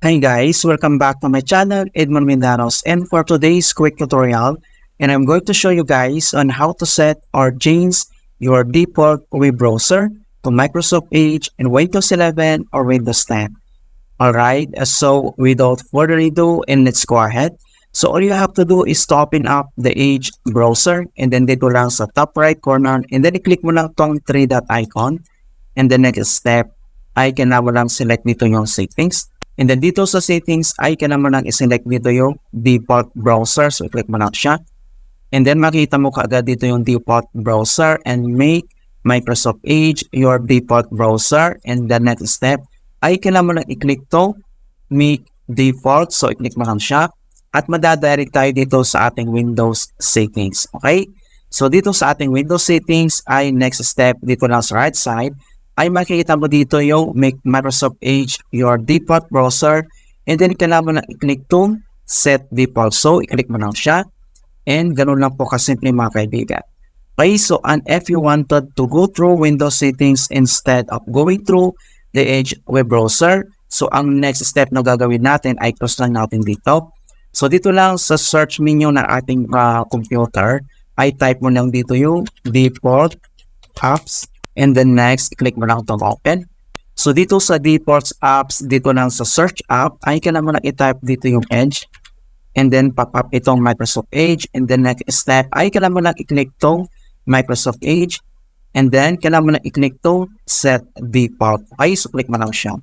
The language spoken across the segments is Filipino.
Hi guys, welcome back to my channel, Edmund Mindaros, and for today's quick tutorial, and I'm going to show you guys on how to set or change your default web browser to Microsoft Edge in Windows 11 or Windows 10. Alright, so without further ado, and let's go ahead. So all you have to do is to open up the Edge browser, and then dito lang sa top right corner, and then i-click mo lang tong 3-dot icon, and the next step, ay kailangan mo lang select dito yung settings. And then dito sa settings ay kailangan mo lang i-select dito yung default browser. So i-click mo lang siya. And then makita mo kaagad dito yung default browser and make Microsoft Edge your default browser. And the next step ay kailangan mo lang i-click to make default. So i-click mo lang siya. At madadirect tayo dito sa ating Windows settings. Okay? So dito sa ating Windows settings ay next step dito lang sa right side ay makikita mo dito yung make Microsoft Edge your default browser, and then kailangan mo na i-click to set default. So i-click mo lang siya, and ganun lang po kasimple mga kaibigan. Okay, so and if you wanted to go through Windows settings instead of going through the Edge web browser, so ang next step na gagawin natin ay close lang natin dito. So dito lang sa search menu ng ating computer ay type mo lang dito yung default apps. And then next, click mo lang itong open. So dito sa default apps, dito lang sa search app, ay kailangan mo lang i-type dito yung Edge. And then pop up itong Microsoft Edge. And then next step, ay kailangan mo lang i-click itong Microsoft Edge. And then kailangan mo lang i-click itong set default. Okay, so click mo lang siya.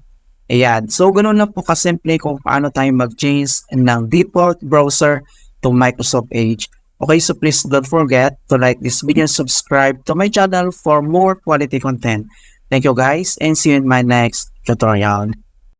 Ayan. So ganun lang po kasimple kung paano tayo mag-change ng default browser to Microsoft Edge. Okay, so please don't forget to like this video and subscribe to my channel for more quality content. Thank you guys, and see you in my next tutorial.